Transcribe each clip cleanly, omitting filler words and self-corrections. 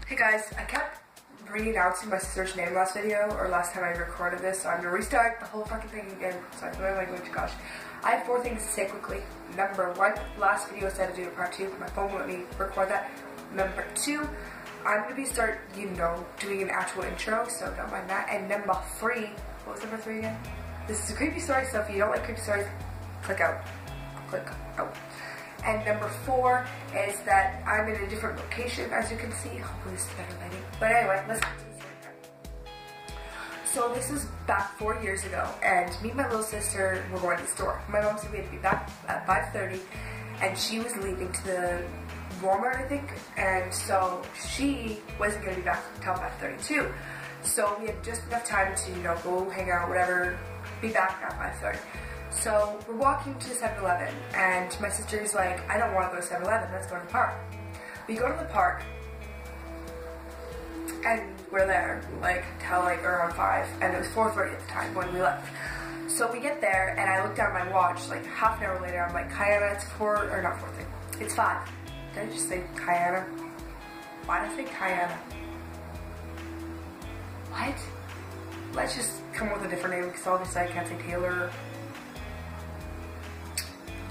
Hey guys, I kept re-announcing my sister's name last video, or last time I recorded this, so I'm gonna restart the whole fucking thing again. Sorry for my language, gosh. I have 4 things to say quickly. Number 1, last video said to do a part 2, but my phone won't let me record that. Number 2, I'm gonna doing an actual intro, so don't mind that. And number 3, what was number 3 again? This is a creepy story, so if you don't like creepy stories, click out. Click out. And number 4 is that I'm in a different location, as you can see. Hopefully this is better lighting. But anyway, let's get to the story. So this is back 4 years ago, and me and my little sister were going to the store. My mom said we had to be back at 5:30, and she was leaving to the Walmart, I think, and so she wasn't going to be back until 5:32. So we had just enough time to, go hang out, whatever, be back at 5:30. So we're walking to 7-Eleven, and my sister's like, I don't want to go to 7-Eleven, let's go to the park. We go to the park, and we're there, till around 5, and it was 4:30 at the time when we left. So we get there, and I look down at my watch, half an hour later, I'm like, Kayana, it's 5. Did I just say Kayana? Why did I say Kayana? What? Let's just come up with a different name, because obviously I can't say Taylor.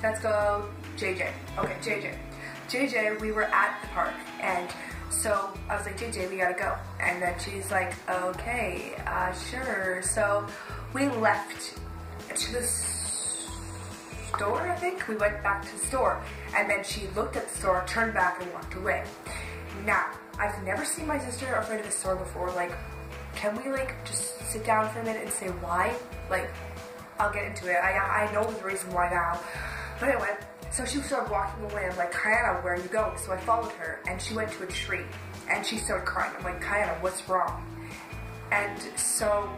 Let's go JJ. Okay, JJ. JJ, we were at the park, and so I was like, JJ, we gotta go. And then she's like, okay, sure. So we left to the store, I think. We went back to the store, and then she looked at the store, turned back, and walked away. Now, I've never seen my sister afraid of the store before. Can we, just sit down for a minute and say why? I'll get into it. I know the reason why now. But anyway, so she started walking away. I'm like, Kayana, where are you going? So I followed her, and she went to a tree, and she started crying. I'm like, Kayana, what's wrong? And so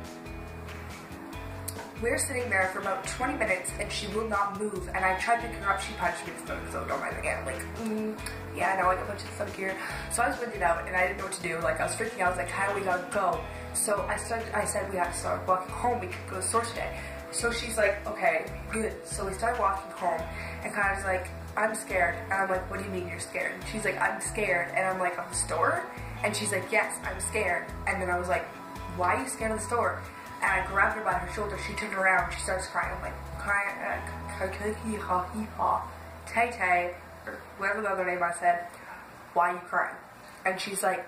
we're sitting there for about 20 minutes, and she will not move, and I tried picking her up. She punched me in the stomach, so don't mind again. Yeah, I know, I got punched in the stomach here. So I was winded out, and I didn't know what to do. I was freaking out. I was like, Kayana, we gotta go. So I said we have to start walking home. We could go to the store today. So she's like, okay, good. So we started walking home, and Kayana's like, I'm scared. And I'm like, what do you mean you're scared? And she's like, I'm scared. And I'm like, of the store? And she's like, yes, I'm scared. And then I was like, why are you scared of the store? And I grabbed her by her shoulder. She turned around. She starts crying. I'm like, Tay Tay, or whatever the other name I said, why are you crying? And she's like,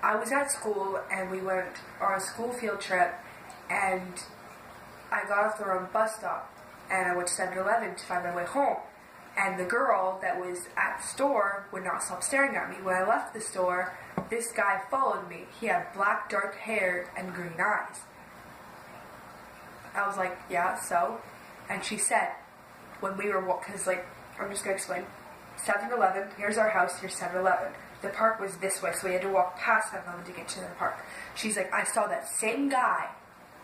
I was at school, and we went on a school field trip, and I got off the wrong bus stop, and I went to 7-Eleven to find my way home, and the girl that was at the store would not stop staring at me. When I left the store, this guy followed me. He had black, dark hair and green eyes. I was like, yeah, so? And she said, when we were because I'm just going to explain. 7-Eleven, here's our house, here's 7-Eleven. The park was this way, so we had to walk past 7-Eleven to get to the park. She's like, I saw that same guy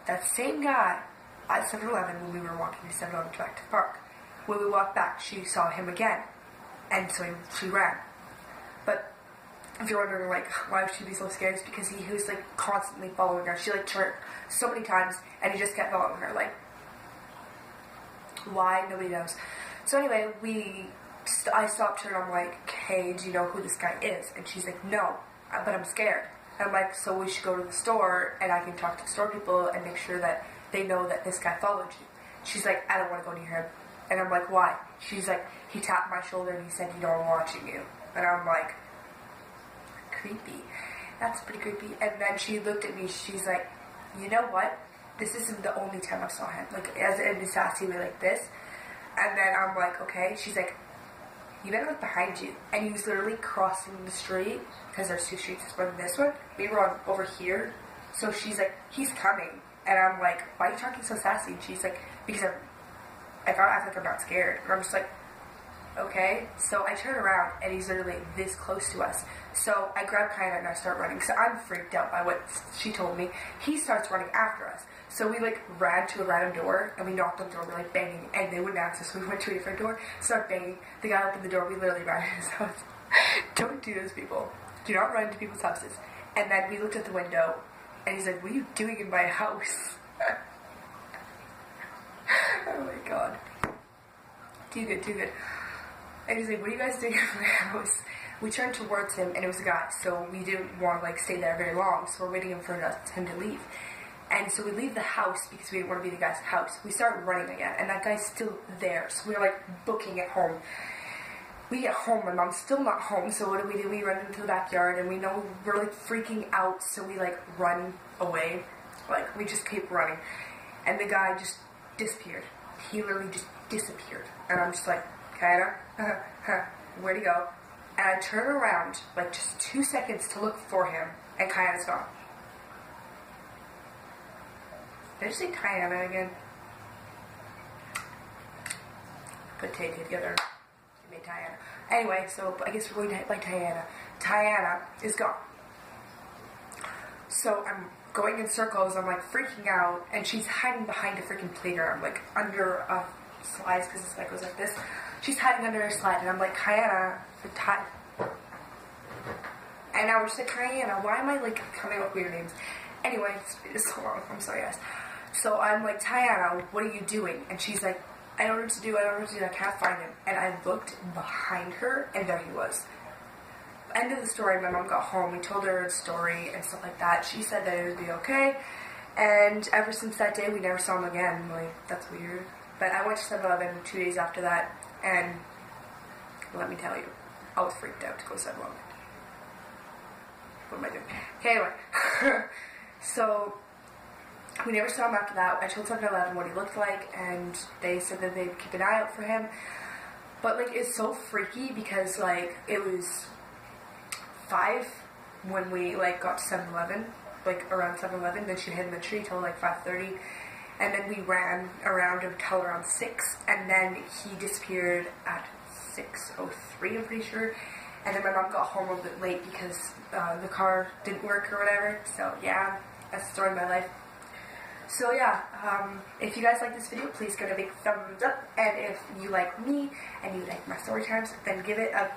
at 7-Eleven when we were walking to 7-Eleven back to the park. When we walked back, she saw him again, and so she ran. But if you're wondering, why would she be so scared, it's because he was, constantly following her. She, turned so many times, and he just kept following her, why? Nobody knows. So anyway, I stopped her, and I'm like, hey, do you know who this guy is? And she's like, no, but I'm scared. And I'm like, so we should go to the store, and I can talk to the store people and make sure that they know that this guy followed you. She's like, I don't want to go near him. And I'm like, why? She's like, he tapped my shoulder and he said, I'm watching you. And I'm like, creepy. That's pretty creepy. And then she looked at me, she's like, you know what? This isn't the only time I saw him. As in a sassy way like this. And then I'm like, okay. She's like, you better look behind you. And he was literally crossing the street, because there's 2 streets, this one and this one. We were on over here. So she's like, he's coming. And I'm like, why are you talking so sassy? And she's like, because I gotta act like I'm not scared. And I'm just like, okay. So I turn around, and he's literally this close to us. So I grab Kayana, and I start running. So I'm freaked out by what she told me. He starts running after us. So we ran to a random door, and we knocked on the door, we're banging, and they wouldn't answer, so we went to a different door, started banging. The guy opened the door, we literally ran to his house. Don't do this, people. Do not run into people's houses. And then we looked at the window, and he's like, what are you doing in my house? Oh my god. Too good, too good. And he's like, what are you guys doing in my house? We turned towards him, and it was a guy, so we didn't want to like stay there very long, so we're waiting for him to leave. And so we leave the house because we didn't want to be the guy's house. We start running again, and that guy's still there, so we're like booking it home. We get home, my mom's still not home, so what do? We run into the backyard, and we know we're like freaking out, so we like run away. Like, we just keep running. And the guy just disappeared. He literally just disappeared. And I'm just like, Kayana, where'd he go? And I turn around, like just 2 seconds to look for him, and Kayana's gone. Did I just say Kayana again? Put Tay together. Made Tiana. Anyway, so I guess we're going to like Tiana. Tiana is gone. So I'm going in circles, I'm like freaking out, and she's hiding behind a freaking playground, like under a slide, because the slide goes like this. She's hiding under a slide, and I'm like, Tiana, and I was just like, Tiana, why am I like coming up with weird names? Anyway, it's so long, I'm sorry guys. So I'm like, Tiana, what are you doing? And she's like, I don't know what to do, I can't find him. And I looked behind her, and there he was. End of the story, my mom got home, we told her the story and stuff like that. She said that it would be okay, and ever since that day, we never saw him again. Like, that's weird. But I went to 7-Eleven 2 days after that, and let me tell you, I was freaked out to go to 7-Eleven. What am I doing? Okay, anyway. So, we never saw him after that. I told 7-Eleven what he looked like, and they said that they'd keep an eye out for him. But, like, it's so freaky because, like, it was 5 when we, like, got to 7-Eleven, like, around 7-Eleven. Then she hid in the tree till, like, 5:30. And then we ran around until around 6, and then he disappeared at 6:03, I'm pretty sure. And then my mom got home a little bit late because the car didn't work or whatever. So, yeah, that's the story of my life. So yeah, if you guys like this video, please give it a big thumbs up, and if you like me, and you like my story times, then give it a,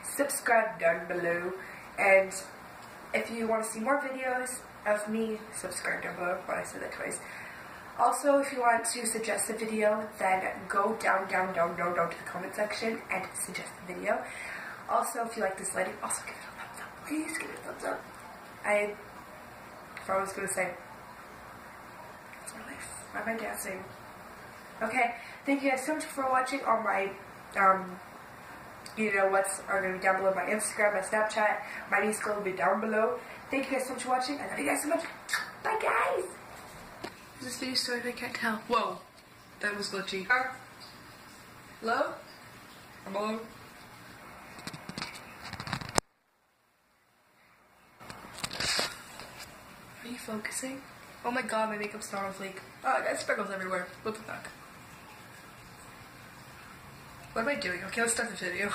subscribe down below, and if you want to see more videos of me, subscribe down below. But I said that twice. Also, if you want to suggest a video, then go down to the comment section and suggest the video. Also, if you like this lighting, also give it a thumbs up. Please give it a thumbs up. I was going to say, that's my life. Why am I dancing? Okay, thank you guys so much for watching. All my, you know what's are going to be down below. My Instagram, my Snapchat, my new school will be down below. Thank you guys so much for watching. I love you guys so much. Bye, guys. Is this video started? I can't tell. Whoa, that was glitchy. Hello? Hello? Are you focusing? Oh my god, my makeup's not on fleek. Oh, I got sprinkles everywhere. What the fuck? What am I doing? Okay, let's start the video.